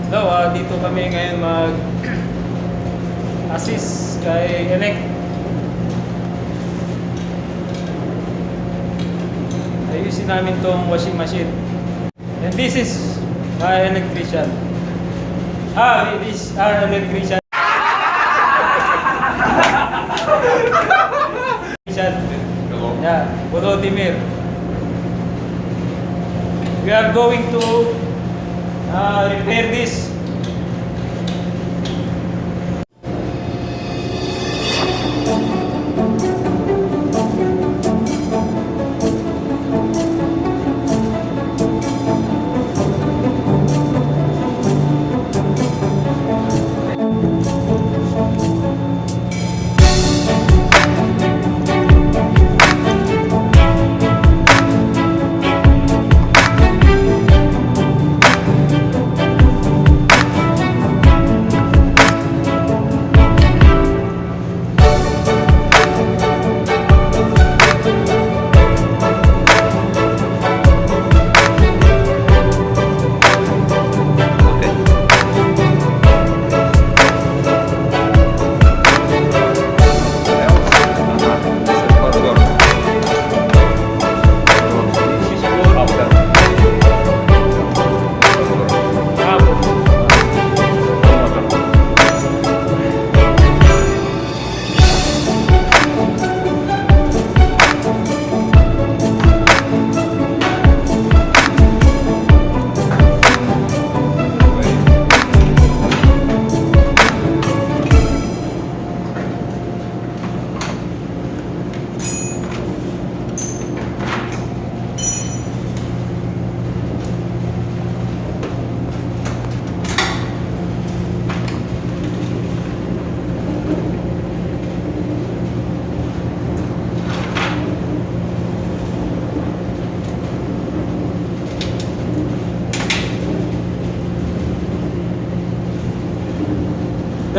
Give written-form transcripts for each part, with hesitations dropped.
Hello, dito kami ngayon mag-assist kay Elec. Ayusin namin tong washing machine. And this is my electrician. This is our electrician. Yeah, Volodymyr. We are going to repair this.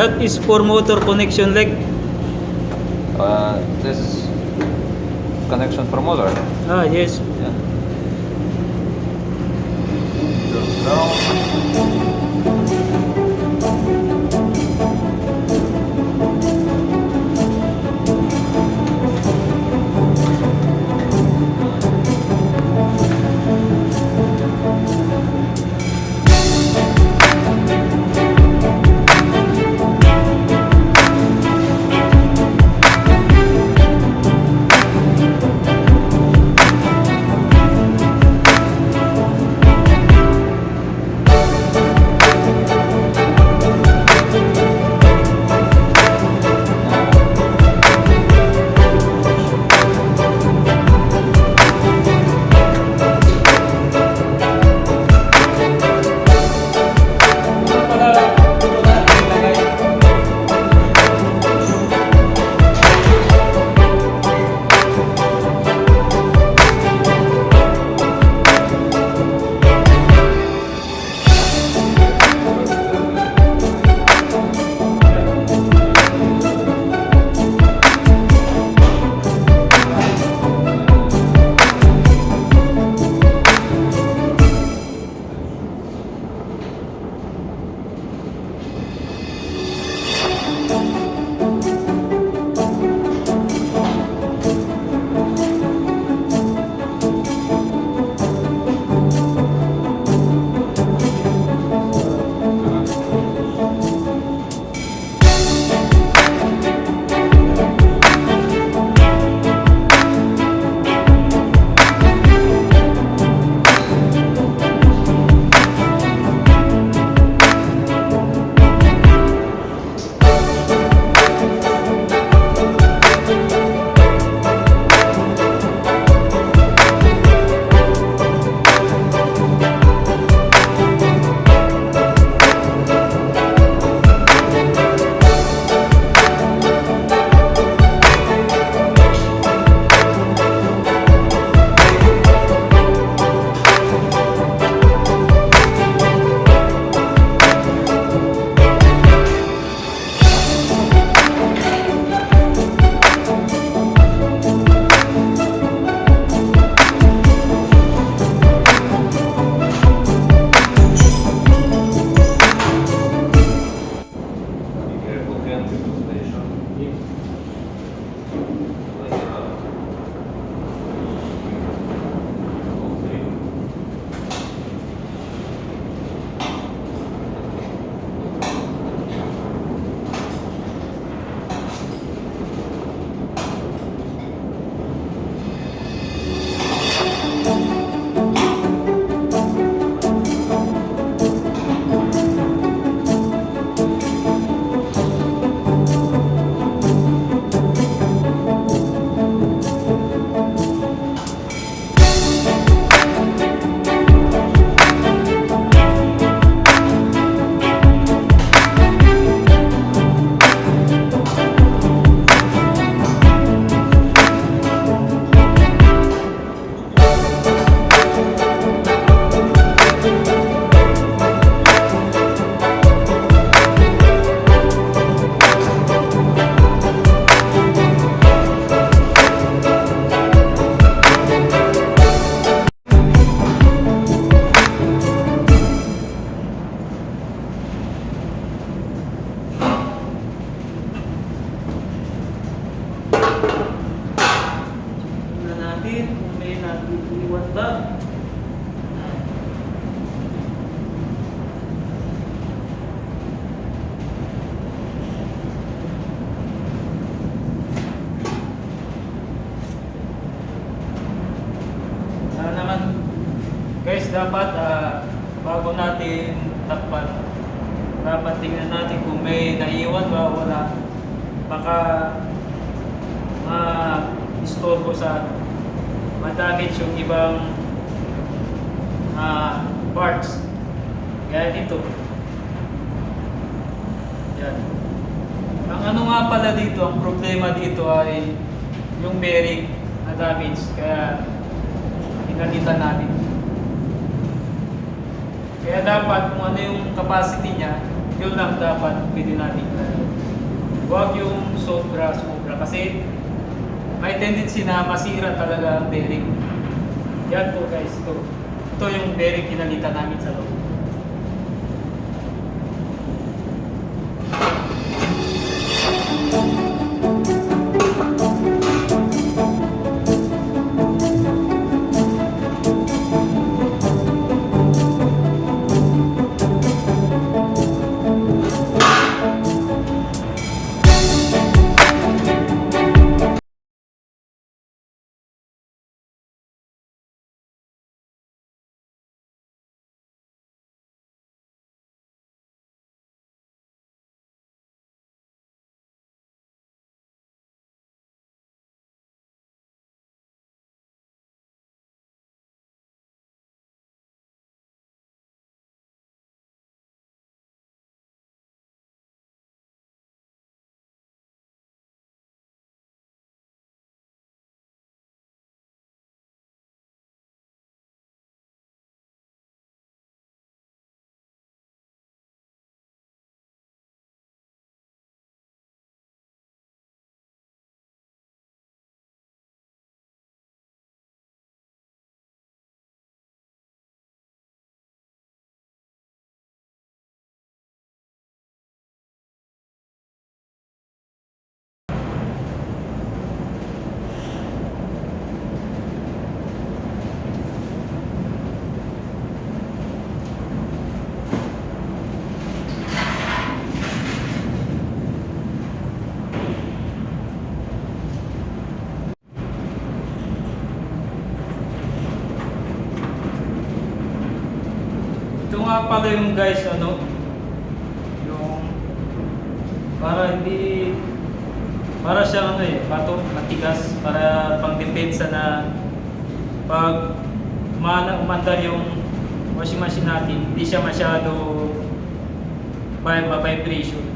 That is for motor connection leg. This connection for motor. Yes. Yeah. Ground. natin takpan. Dapat tingnan natin kung may naiwan ba o wala. Baka ma-istorbo sa ma-damage yung ibang parts. Kaya dito. Yan. Ang ano nga pala dito, ang problema dito ay yung bearing na damage. Kaya pinalitan natin. Kaya dapat kung ano yung capacity niya, yun lang dapat pwede natin. Huwag yung sobra kasi may tendency na masira talaga ang bearing. Yan po guys, ito yung bearing pinalitan namin sa loob. Ito nga pala yung guys, yung para siyang matigas, para pang depensa na pag umandar yung washing machine natin, hindi siya masyado vibration.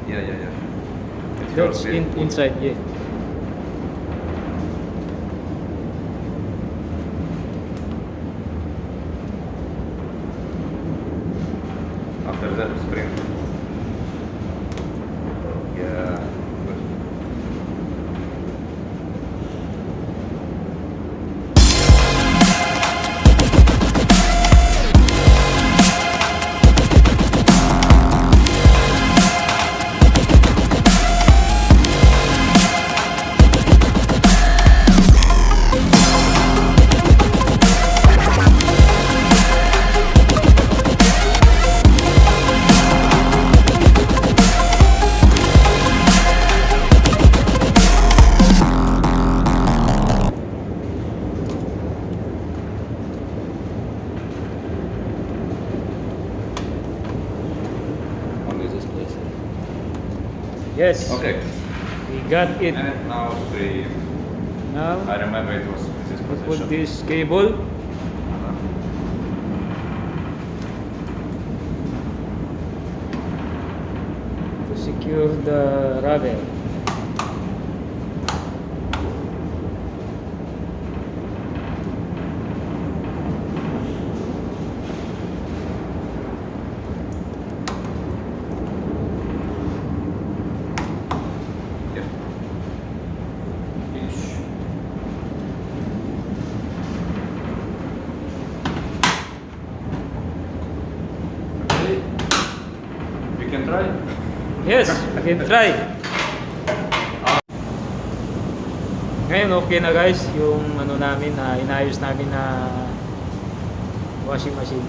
Yeah. That's inside, yeah. After that, spring. Yeah. Yes. Okay. We got it. And now stream. Now, I remember it was in this we put position. this cable. To secure the rubber. Yeah. Finish. Okay. We can try. Yes, we can try. Ngayon okay na guys, yung ano namin na inayos namin na washing machine.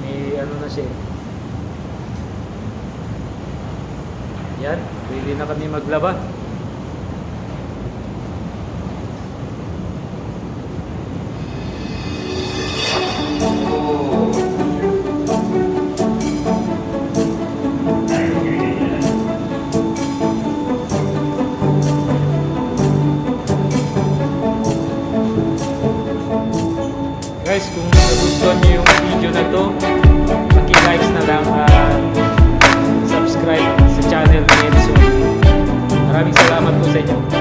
May ano na siya. Yan, pwede na kami maglaba. Guys, kung nagustuhan nyo yung video na to, paki-likes na lang at subscribe sa channel ni Edson. Maraming salamat po sa inyo.